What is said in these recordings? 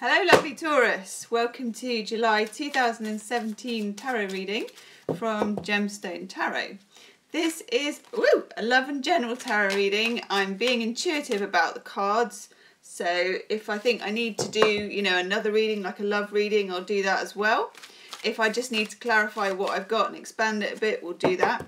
Hello lovely Taurus, welcome to July 2017 tarot reading from Gemstone Tarot. This is a love and general tarot reading. I'm being intuitive about the cards, so if I think I need to do, another reading like a love reading, I'll do that as well. If I just need to clarify what I've got and expand it a bit, we'll do that.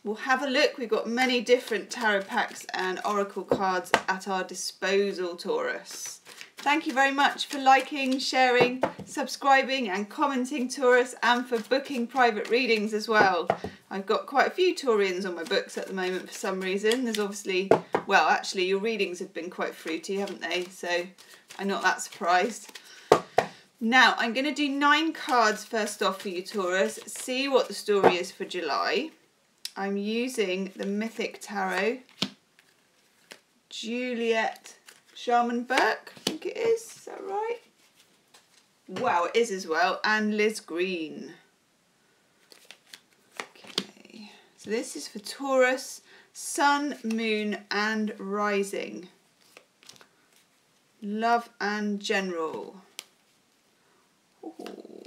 We'll have a look. We've got many different tarot packs and oracle cards at our disposal, Taurus. Thank you very much for liking, sharing, subscribing and commenting, Taurus, and for booking private readings as well. I've got quite a few Taurians on my books at the moment for some reason. There's obviously, well, actually your readings have been quite fruity, haven't they? So I'm not that surprised. Now, I'm going to do 9 cards first off for you, Taurus. See what the story is for July. I'm using the Mythic Tarot, Juliet Shaman Burke, I think it is that right? Wow, it is as well, and Liz Green. Okay, so this is for Taurus, Sun, Moon and Rising. Love and General. Ooh.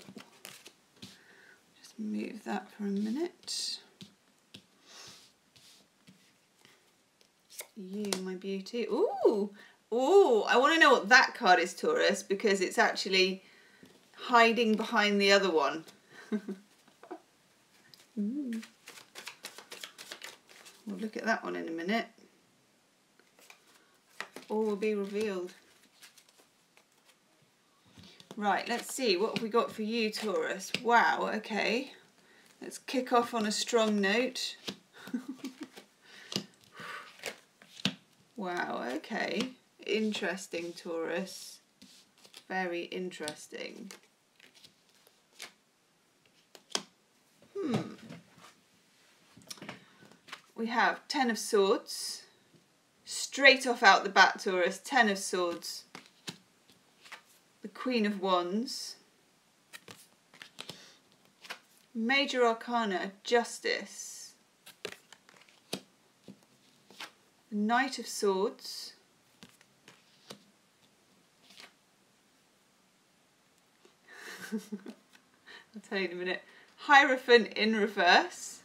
Just move that for a minute. You, my beauty. Ooh! Oh, I want to know what that card is, Taurus, because it's actually hiding behind the other one. We'll look at that one in a minute. All will be revealed. Right, let's see. What have we got for you, Taurus? Wow, okay. Let's kick off on a strong note. Wow, okay. Interesting, Taurus. Very interesting. We have 10 of Swords. Straight off out the bat, Taurus. 10 of Swords. The Queen of Wands. Major Arcana, Justice. The Knight of Swords. I'll tell you in a minute. Hierophant in reverse.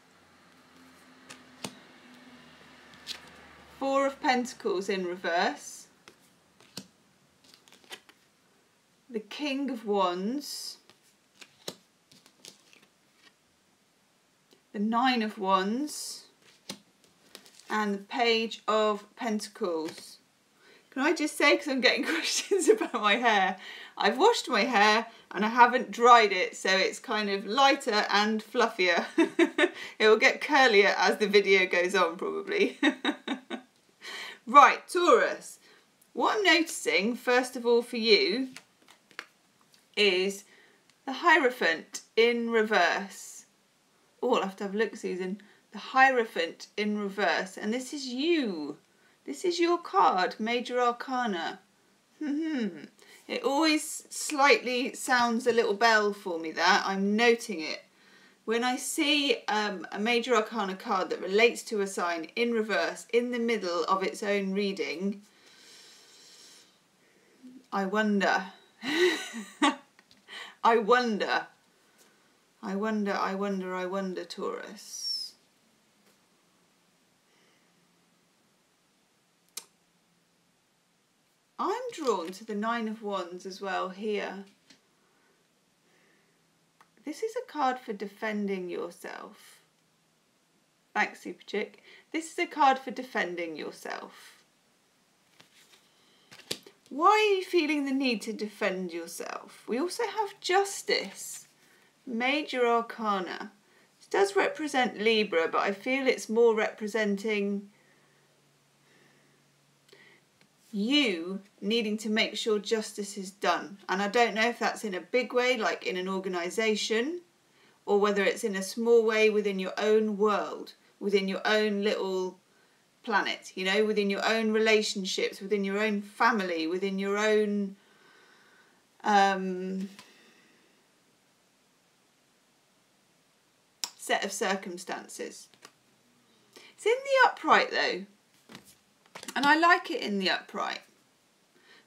4 of Pentacles in reverse. The King of Wands. The 9 of Wands. And the Page of Pentacles. Can I just say, because I'm getting questions about my hair, I've washed my hair and I haven't dried it, so it's kind of lighter and fluffier. It will get curlier as the video goes on, probably. Right, Taurus, what I'm noticing, first of all for you, is the Hierophant in reverse. Oh, I'll have to have a look, Susan. The Hierophant in reverse, and this is you. This is your card, Major Arcana. It always slightly sounds a little bell for me, that. I'm noting it. When I see a Major Arcana card that relates to a sign in reverse, in the middle of its own reading, I wonder. I wonder, Taurus. I'm drawn to the 9 of Wands as well here. This is a card for defending yourself. Thanks, Super Chick. This is a card for defending yourself. Why are you feeling the need to defend yourself? We also have Justice, Major Arcana. It does represent Libra, but I feel it's more representing you needing to make sure justice is done. And I don't know if that's in a big way, like in an organisation, or whether it's in a small way within your own world, within your own little planet, within your own relationships, within your own family, within your own set of circumstances. It's in the upright though. And I like it in the upright.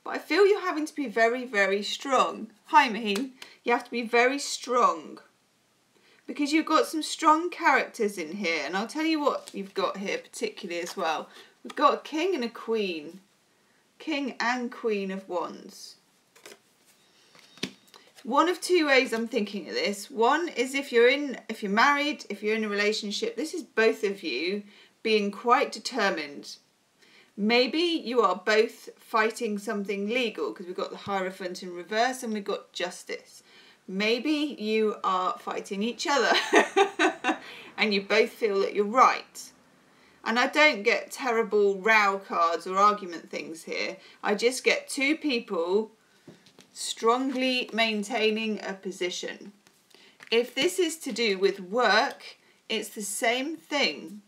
but I feel you're having to be very, very strong. Hi, Maheen. You have to be very strong because you've got some strong characters in here. And I'll tell you what you've got here particularly as well. We've got a king and a queen. King and queen of wands. One of two ways I'm thinking of this. One is if you're married, if you're in a relationship, this is both of you being quite determined. Maybe you are both fighting something legal because we've got the Hierophant in reverse and we've got Justice. Maybe you are fighting each other and you both feel that you're right. And I don't get terrible row cards or argument things here. I just get two people strongly maintaining a position. If this is to do with work, it's the same thing.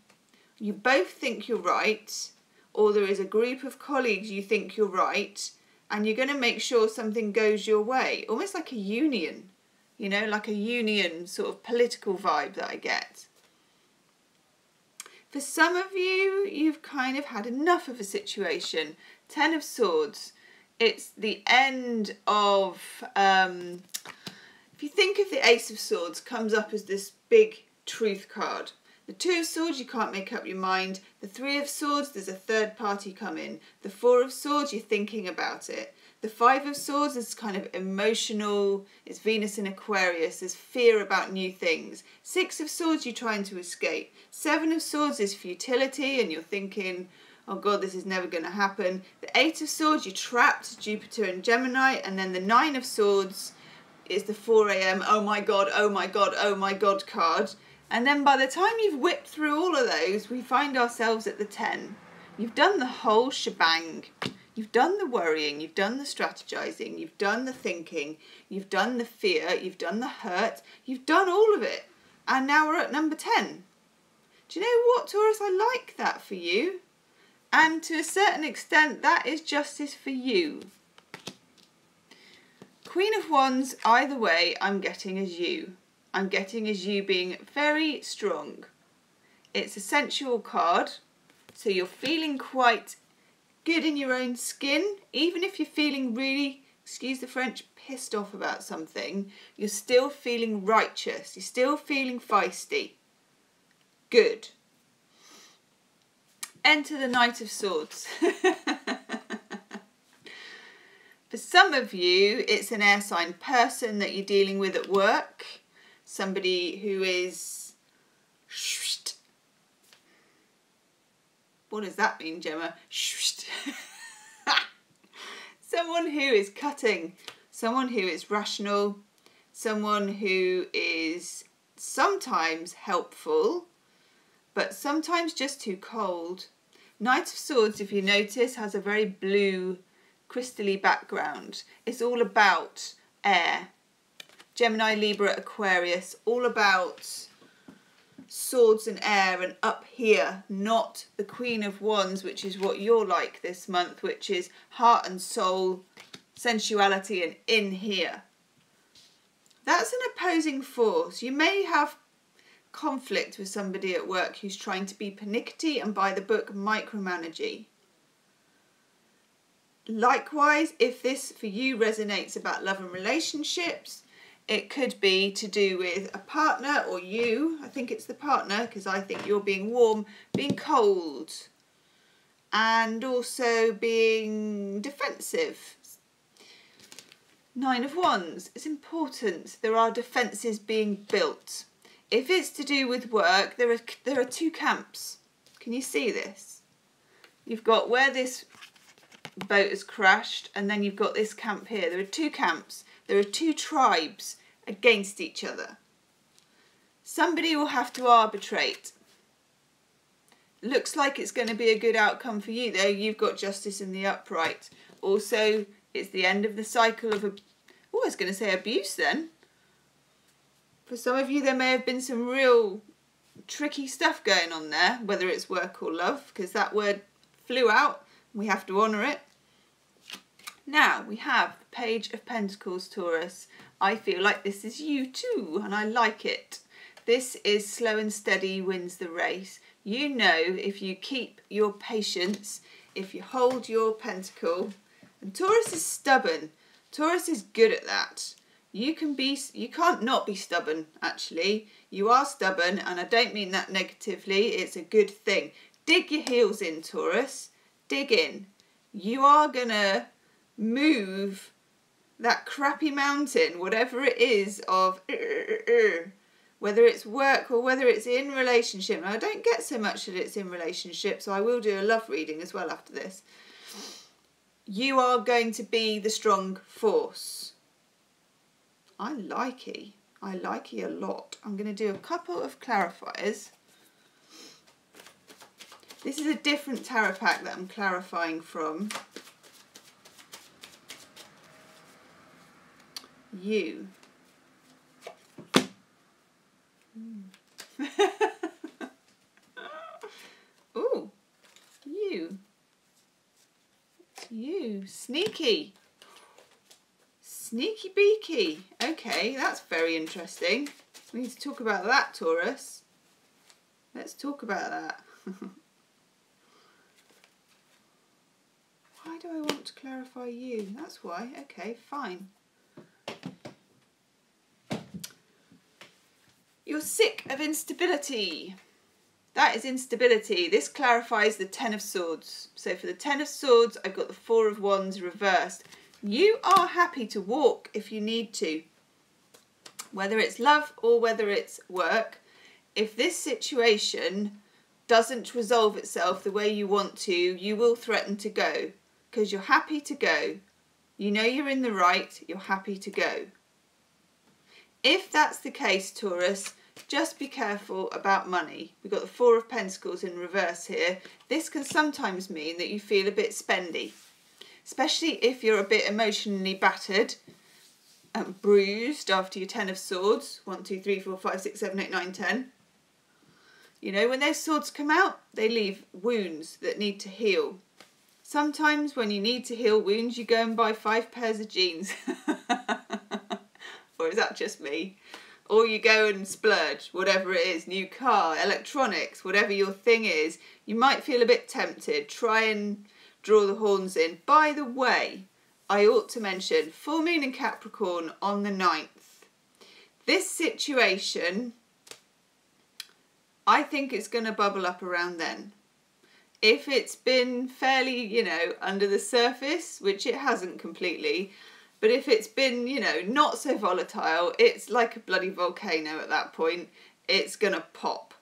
You both think you're right, or there is a group of colleagues you think you're right, and you're going to make sure something goes your way. Almost like a union, you know, like a union sort of political vibe that I get. For some of you, you've kind of had enough of a situation. 10 of Swords. It's the end of, if you think of the Ace of Swords, comes up as this big truth card. The 2 of Swords, you can't make up your mind. The 3 of Swords, there's a third party come in. The 4 of Swords, you're thinking about it. The 5 of Swords is kind of emotional. It's Venus in Aquarius. There's fear about new things. 6 of Swords, you're trying to escape. 7 of Swords is futility and you're thinking, oh God, this is never going to happen. The 8 of Swords, you're trapped, Jupiter and Gemini. And then the 9 of Swords is the 4 a.m. oh my God, oh my God, oh my God card. And then by the time you've whipped through all of those, we find ourselves at the 10. You've done the whole shebang. You've done the worrying, you've done the strategizing, you've done the thinking, you've done the fear, you've done the hurt, you've done all of it. And now we're at number 10. Do you know what, Taurus? I like that for you. And to a certain extent, that is justice for you. Queen of Wands, either way, I'm getting as you. I'm getting as you being very strong. It's a sensual card, so you're feeling quite good in your own skin. Even if you're feeling really, excuse the French, pissed off about something, you're still feeling righteous. You're still feeling feisty. Good. Enter the Knight of Swords. For some of you, it's an air sign person that you're dealing with at work. Somebody who is... What does that mean, Gemma? Someone who is cutting. Someone who is rational. Someone who is sometimes helpful, but sometimes just too cold. Knight of Swords, if you notice, has a very blue, crystally background. It's all about air. Gemini, Libra, Aquarius, all about swords and air and up here, not the Queen of Wands, which is what you're like this month, which is heart and soul, sensuality and in here. That's an opposing force. You may have conflict with somebody at work who's trying to be pernickety and by the book micromanagey. Likewise, if this for you resonates about love and relationships, it could be to do with a partner or you. I think it's the partner because I think you're being warm, being cold, and also being defensive. 9 of Wands. It's important. There are defences being built. If it's to do with work, there are 2 camps. Can you see this? You've got where this boat has crashed, and then you've got this camp here. There are 2 camps. There are 2 tribes against each other. Somebody will have to arbitrate. Looks like it's going to be a good outcome for you though. You've got justice in the upright. Also, it's the end of the cycle of, I was going to say abuse then. For some of you, there may have been some real tricky stuff going on there, whether it's work or love, because that word flew out. We have to honour it. Now, we have the Page of Pentacles, Taurus. I feel like this is you too, and I like it. This is slow and steady wins the race. You know, if you keep your patience, if you hold your pentacle And Taurus is stubborn. Taurus is good at that. You can't not be stubborn, actually. You are stubborn, and I don't mean that negatively. It's a good thing. Dig your heels in, Taurus. Dig in. You are going to move that crappy mountain, whatever it is, of whether it's work or whether it's in relationship. Now, I don't get so much that it's in relationship, so I will do a love reading as well after this. You are going to be the strong force. I like it. I like it a lot. I'm going to do a couple of clarifiers. This is a different tarot pack that I'm clarifying from. You. Ooh, you. It's you. Sneaky. Sneaky beaky. Okay, that's very interesting. We need to talk about that, Taurus. Let's talk about that. Why do I want to clarify you? That's why. Okay, fine. You're sick of instability. That is instability. This clarifies the Ten of Swords. So for the Ten of Swords, I've got the Four of Wands reversed. You are happy to walk if you need to. Whether it's love or whether it's work. If this situation doesn't resolve itself the way you want to, you will threaten to go. Because you're happy to go. You know you're in the right. You're happy to go. If that's the case, Taurus, just be careful about money. We've got the Four of Pentacles in reverse here. This can sometimes mean that you feel a bit spendy, especially if you're a bit emotionally battered and bruised after your Ten of Swords. 1, 2, 3, 4, 5, 6, 7, 8, 9, 10. You know, when those swords come out, they leave wounds that need to heal. Sometimes when you need to heal wounds, you go and buy 5 pairs of jeans. Or is that just me? Or you go and splurge, whatever it is, new car, electronics, whatever your thing is. You might feel a bit tempted. Try and draw the horns in. By the way, I ought to mention, full moon in Capricorn on the 9th. This situation, I think it's going to bubble up around then. If it's been fairly, you know, under the surface, which it hasn't completely, but if it's been, you know, not so volatile, it's like a bloody volcano at that point. It's going to pop.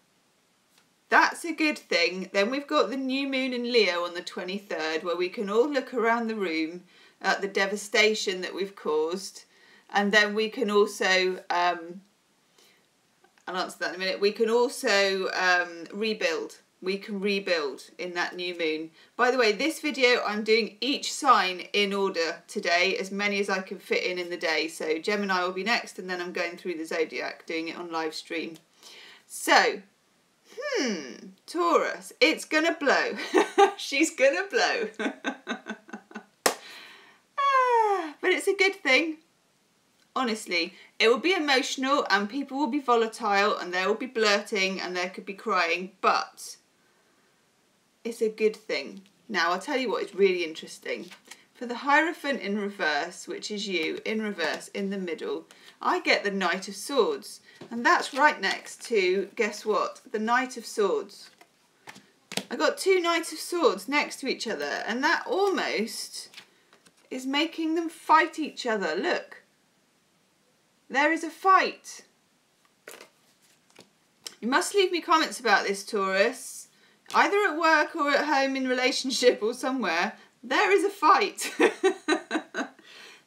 That's a good thing. Then we've got the new moon in Leo on the 23rd, where we can all look around the room at the devastation that we've caused. And then we can also, I'll answer that in a minute, we can also rebuild. We can rebuild in that new moon. By the way, this video, I'm doing each sign in order today, as many as I can fit in the day. So Gemini will be next, and then I'm going through the zodiac, doing it on live stream. So, Taurus, it's gonna blow. She's gonna blow. But it's a good thing. Honestly, it will be emotional and people will be volatile and there will be blurting and there could be crying, but it's a good thing. Now, I'll tell you what is really interesting. For the Hierophant in reverse, which is you, in reverse, in the middle, I get the Knight of Swords. And that's right next to, guess what? The Knight of Swords. I got 2 Knights of Swords next to each other, and that almost is making them fight each other. Look. There is a fight. You must leave me comments about this, Taurus. Either at work or at home, in relationship or somewhere. There is a fight.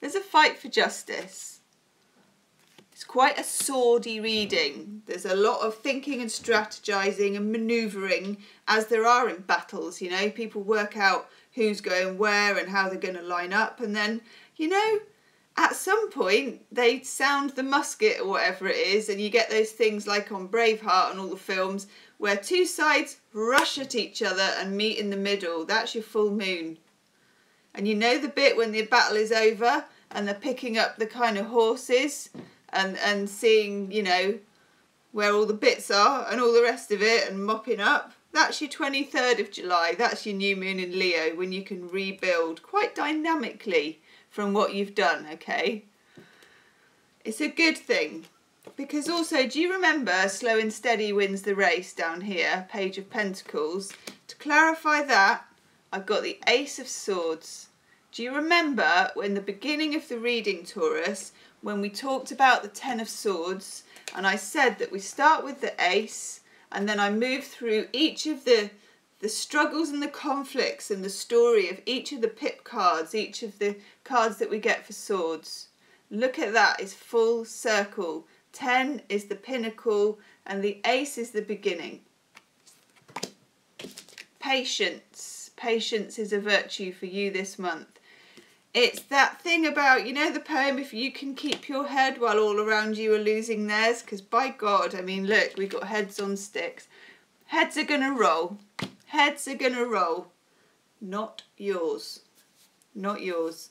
There's a fight for justice. It's quite a swordy reading. There's a lot of thinking and strategizing and manoeuvring, as there are in battles, you know. People work out who's going where and how they're going to line up. And then, you know, at some point, they sound the musket or whatever it is, and you get those things like on Braveheart and all the films, where 2 sides rush at each other and meet in the middle. That's your full moon. And you know the bit when the battle is over and they're picking up the kind of horses and seeing, you know, where all the bits are and all the rest of it and mopping up? That's your 23rd of July. That's your new moon in Leo, when you can rebuild quite dynamically from what you've done, okay? It's a good thing. Because also, do you remember slow and steady wins the race down here, Page of Pentacles? To clarify that, I've got the Ace of Swords. Do you remember when the beginning of the reading, Taurus, when we talked about the Ten of Swords, and I said that we start with the Ace, and then I move through each of the struggles and the conflicts and the story of each of the pip cards, each of the cards that we get for swords. Look at that, it's full circle. 10 is the pinnacle and the Ace is the beginning. Patience. Patience is a virtue for you this month. It's that thing about, you know the poem, if you can keep your head while all around you are losing theirs? Because by God, I mean, look, we've got heads on sticks. Heads are going to roll. Heads are going to roll. Not yours. Not yours.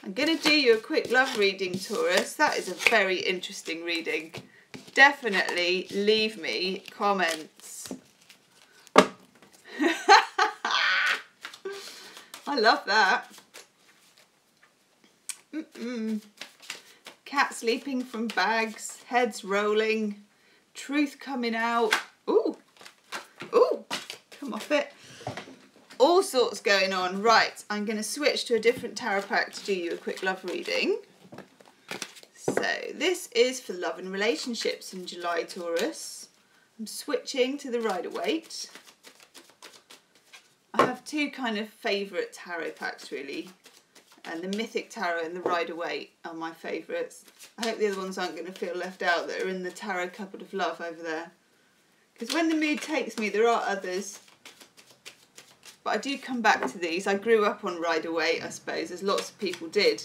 I'm going to do you a quick love reading, Taurus. That is a very interesting reading. Definitely leave me comments. I love that. Cat sleeping from bags, heads rolling, truth coming out. Ooh, ooh, come off it. All sorts going on. Right, I'm going to switch to a different tarot pack to do you a quick love reading. So this is for love and relationships in July, Taurus. I'm switching to the Rider-Waite. I have two kind of favourite tarot packs really. And the Mythic Tarot and the Rider-Waite are my favourites. I hope the other ones aren't going to feel left out that are in the Tarot Cupboard of Love over there. Because when the mood takes me, there are others. But I do come back to these. I grew up on Rider-Waite, I suppose, as lots of people did.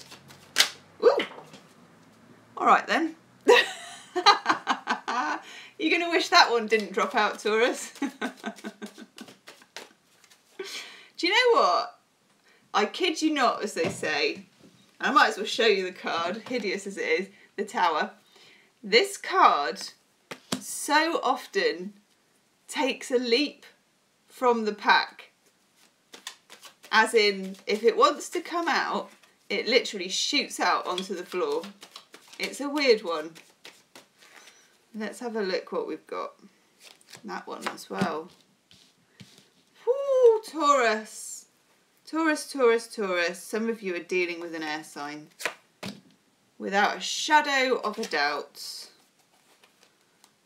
Ooh! Alright then. You're going to wish that one didn't drop out, Taurus. Do you know what? I kid you not, as they say. I might as well show you the card, hideous as it is, the Tower. This card so often takes a leap from the pack. As in, if it wants to come out, it literally shoots out onto the floor. It's a weird one. Let's have a look what we've got. That one as well. Woo, Taurus. Taurus, Taurus, Taurus. Some of you are dealing with an air sign. Without a shadow of a doubt.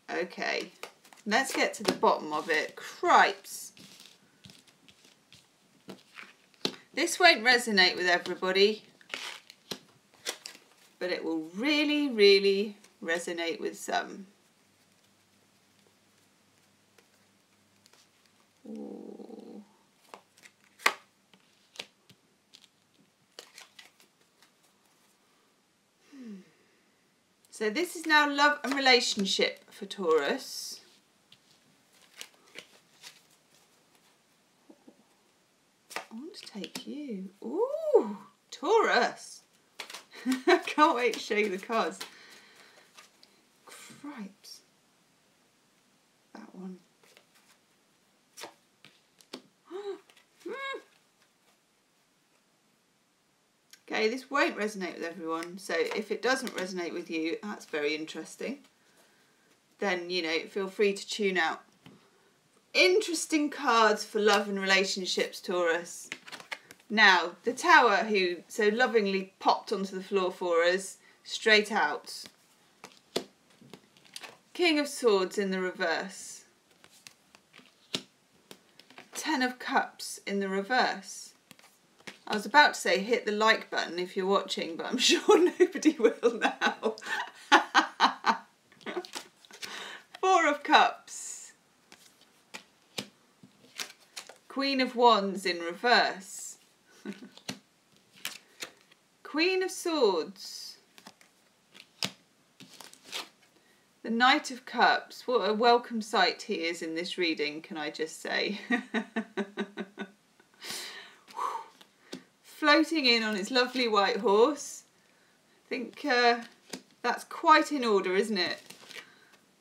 Okay, let's get to the bottom of it. Cripes. This won't resonate with everybody, but it will really, really resonate with some. Ooh. So this is now love and relationship for Taurus. I want to take you. Ooh, Taurus. I can't wait to show you the cards. Cripes. That one. Okay, this won't resonate with everyone, so if it doesn't resonate with you, that's very interesting. Then, you know, feel free to tune out. Interesting cards for love and relationships, Taurus. Now, the Tower, who so lovingly popped onto the floor for us, straight out. King of Swords in the reverse. Ten of Cups in the reverse. I was about to say hit the like button if you're watching, but I'm sure nobody will now. Four of Cups. Queen of Wands in reverse. Queen of Swords. The Knight of Cups. What a welcome sight he is in this reading, can I just say. Floating in on his lovely white horse. I think that's quite in order, isn't it?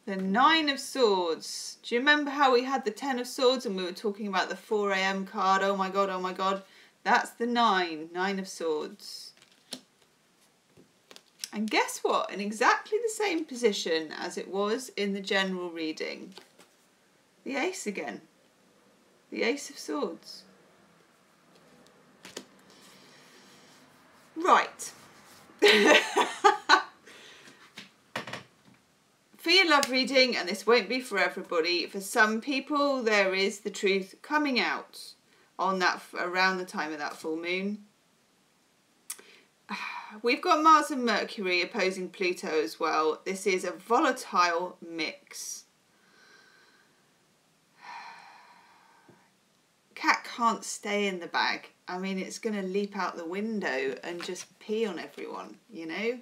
The Nine of Swords. Do you remember how we had the Ten of Swords and we were talking about the 4 a.m. card? Oh my God, oh my God. That's the Nine of Swords. And guess what? In exactly the same position as it was in the general reading. The Ace again. The Ace of Swords. Right. For your love reading, and this won't be for everybody, for some people there is the truth coming out on that around the time of that full moon. We've got Mars and Mercury opposing Pluto as well. This is a volatile mix. Cat can't stay in the bag. I mean, it's going to leap out the window and just pee on everyone, you know?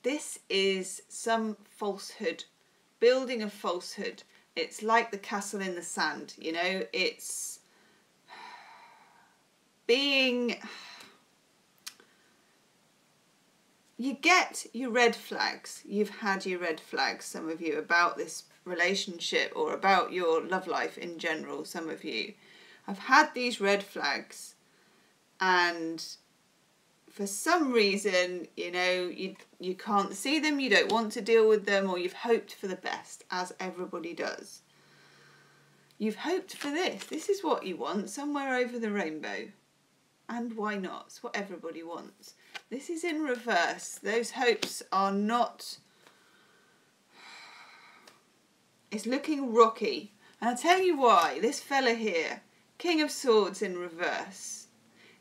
This is some falsehood, building a falsehood. It's like the castle in the sand, you know? It's being... You get your red flags. You've had your red flags, some of you, about this relationship or about your love life in general, some of you. I've had these red flags and for some reason, you know, you can't see them, you don't want to deal with them, or you've hoped for the best, as everybody does. You've hoped for this. This is what you want, somewhere over the rainbow. And why not? It's what everybody wants. This is in reverse. Those hopes are not... It's looking rocky. And I'll tell you why. This fella here, King of Swords in reverse.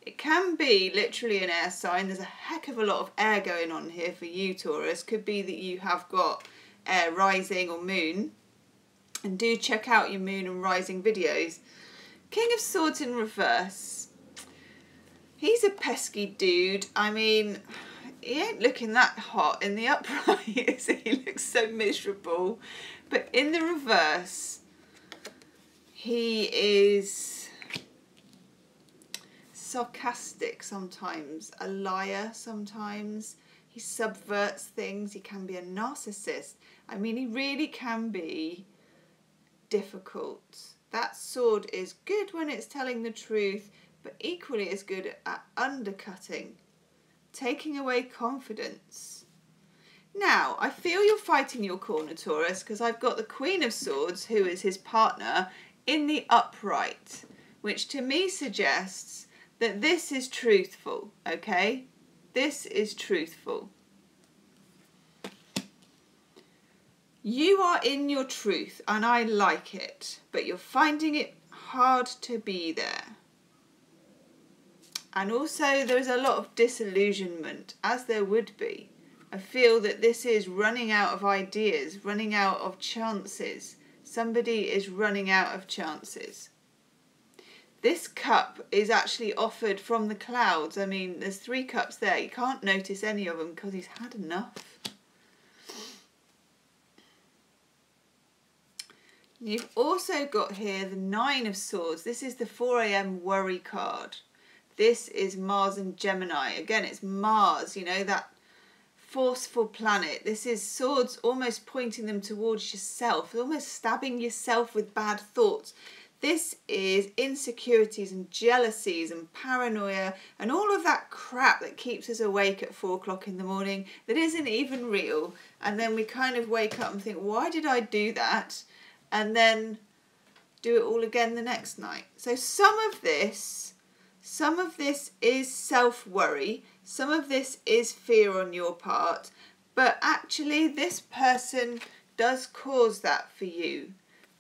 It can be literally an air sign. There's a heck of a lot of air going on here for you, Taurus. Could be that you have got air rising or moon. And do check out your moon and rising videos. King of Swords in reverse. He's a pesky dude. I mean, he ain't looking that hot in the upright, is he? He looks so miserable. But in the reverse, he is sarcastic sometimes, a liar sometimes. He subverts things. He can be a narcissist. I mean, he really can be difficult. That sword is good when it's telling the truth, but equally as good at undercutting, taking away confidence. Now, I feel you're fighting your corner, Taurus, because I've got the Queen of Swords, who is his partner, in the upright, which to me suggests that this is truthful, okay? This is truthful. You are in your truth, and I like it, but you're finding it hard to be there. And also there is a lot of disillusionment, as there would be. I feel that this is running out of ideas, running out of chances. Somebody is running out of chances. This cup is actually offered from the clouds. I mean, there's 3 cups there. You can't notice any of them because he's had enough. You've also got here the 9 of Swords. This is the 4 a.m. worry card. This is Mars and Gemini. Again, it's Mars, you know, that forceful planet. This is swords almost pointing them towards yourself, almost stabbing yourself with bad thoughts. This is insecurities and jealousies and paranoia and all of that crap that keeps us awake at 4 o'clock in the morning that isn't even real. And then we kind of wake up and think, why did I do that? And then do it all again the next night. So some of this is self-worry, some of this is fear on your part, but actually this person does cause that for you.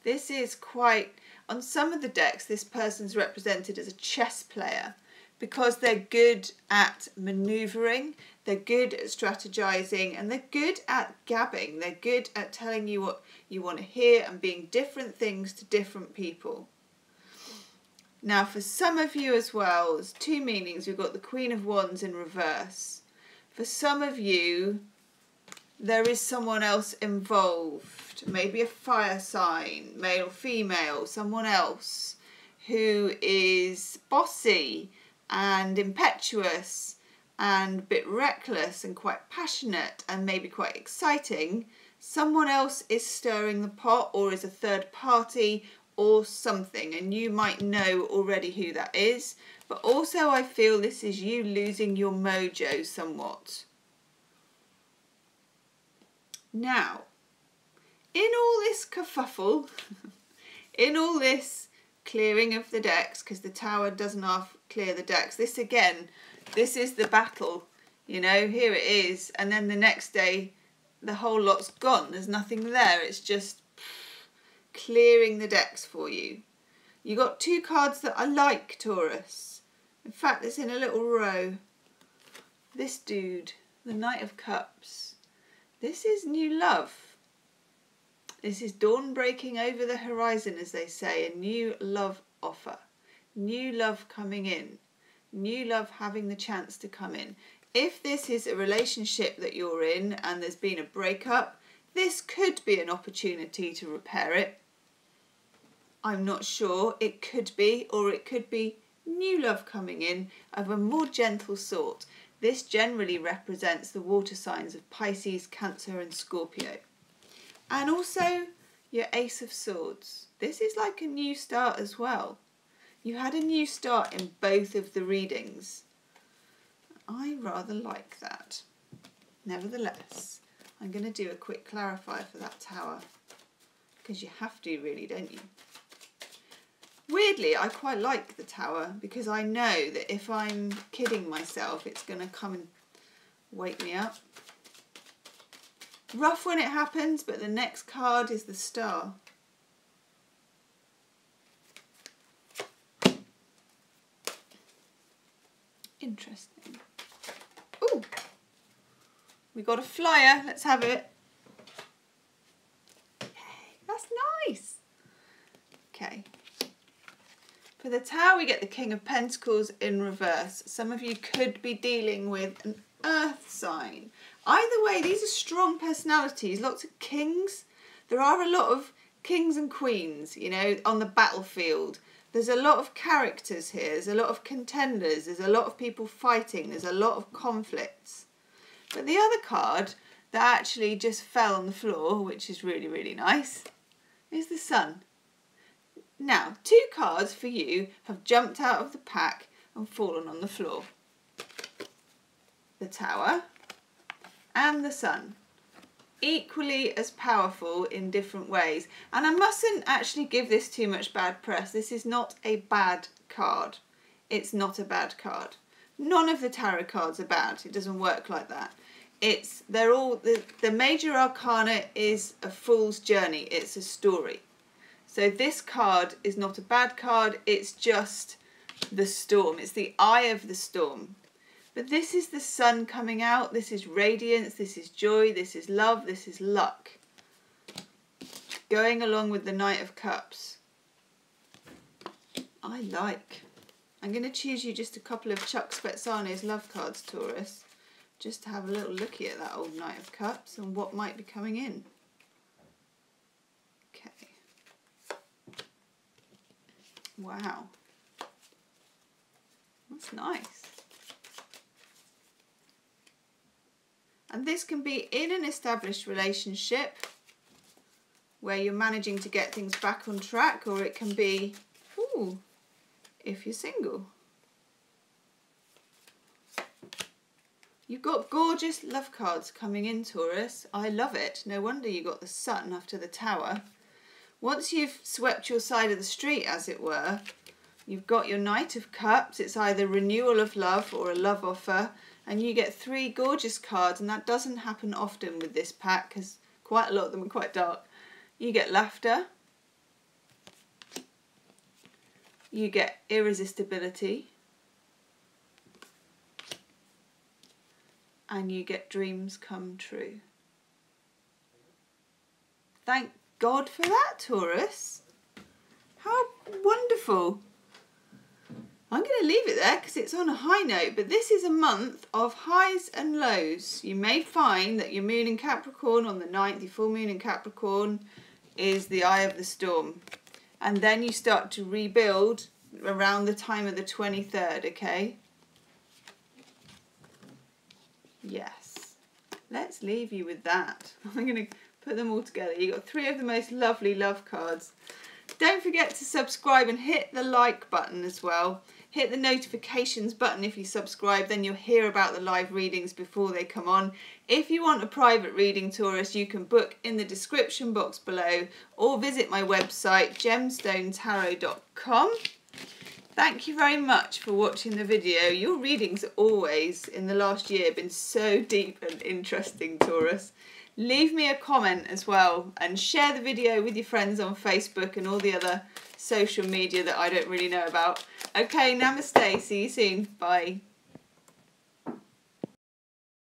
This is quite, on some of the decks, this person's represented as a chess player because they're good at manoeuvring, they're good at strategizing, and they're good at gabbing. They're good at telling you what you want to hear and being different things to different people. Now, for some of you as well, there's 2 meanings. We've got the Queen of Wands in reverse. For some of you, there is someone else involved, maybe a fire sign, male or female, someone else who is bossy and impetuous and a bit reckless and quite passionate and maybe quite exciting, someone else is stirring the pot or is a third party or something, and you might know already who that is. But also I feel this is you losing your mojo somewhat. Now, in all this kerfuffle, in all this clearing of the decks, because the Tower doesn't half clear the decks, this again, this is the battle, you know, here it is, and then the next day the whole lot's gone, there's nothing there, it's just clearing the decks for you. You got two cards that I like, Taurus. In fact, it's in a little row. This dude, the Knight of Cups. This is new love. This is dawn breaking over the horizon, as they say, a new love offer. New love coming in. New love having the chance to come in. If this is a relationship that you're in and there's been a breakup, this could be an opportunity to repair it. I'm not sure. It could be, or it could be new love coming in of a more gentle sort. This generally represents the water signs of Pisces, Cancer and Scorpio. And also your Ace of Swords. This is like a new start as well. You had a new start in both of the readings. I rather like that. Nevertheless, I'm going to do a quick clarifier for that Tower. Because you have to really, don't you? Weirdly, I quite like the Tower because I know that if I'm kidding myself, it's going to come and wake me up. Rough when it happens, but the next card is the Star. Interesting. Ooh, we got a flyer. Let's have it. Yay, that's nice. Okay. For the Tower, we get the King of Pentacles in reverse. Some of you could be dealing with an earth sign. Either way, these are strong personalities, lots of kings. There are a lot of kings and queens, you know, on the battlefield. There's a lot of characters here. There's a lot of contenders. There's a lot of people fighting. There's a lot of conflicts. But the other card that actually just fell on the floor, which is really, really nice, is the Sun. Now, two cards for you have jumped out of the pack and fallen on the floor. The Tower and the Sun. Equally as powerful in different ways. And I mustn't actually give this too much bad press. This is not a bad card. It's not a bad card. None of the tarot cards are bad. It doesn't work like that. They're all, the major arcana is a fool's journey. It's a story. So this card is not a bad card, it's just the storm. It's the eye of the storm. But this is the sun coming out, this is radiance, this is joy, this is love, this is luck. Going along with the Knight of Cups. I like. I'm going to choose you just a couple of Chuck Spezzano's love cards, Taurus, just to have a little looky at that old Knight of Cups and what might be coming in. Wow, that's nice. And this can be in an established relationship where you're managing to get things back on track, or it can be, ooh, if you're single. You've got gorgeous love cards coming in, Taurus. I love it. No wonder you got the Sun after the Tower. Once you've swept your side of the street, as it were, you've got your Knight of Cups. It's either renewal of love or a love offer. And you get three gorgeous cards, and that doesn't happen often with this pack because quite a lot of them are quite dark. You get laughter. You get irresistibility. And you get dreams come true. Thank God for that, Taurus. How wonderful. I'm going to leave it there because it's on a high note, but this is a month of highs and lows. You may find that your moon in Capricorn on the 9th, your full moon in Capricorn, is the eye of the storm. And then you start to rebuild around the time of the 23rd, okay? Yes. Let's leave you with that. I'm going to put them all together. You've got 3 of the most lovely love cards. Don't forget to subscribe and hit the like button as well. Hit the notifications button if you subscribe, then you'll hear about the live readings before they come on. If you want a private reading, Taurus, you can book in the description box below or visit my website, gemstonetarot.com. Thank you very much for watching the video. Your readings always, in the last year, been so deep and interesting, Taurus. Leave me a comment as well and share the video with your friends on Facebook and all the other social media that I don't really know about. Okay, namaste. See you soon. Bye.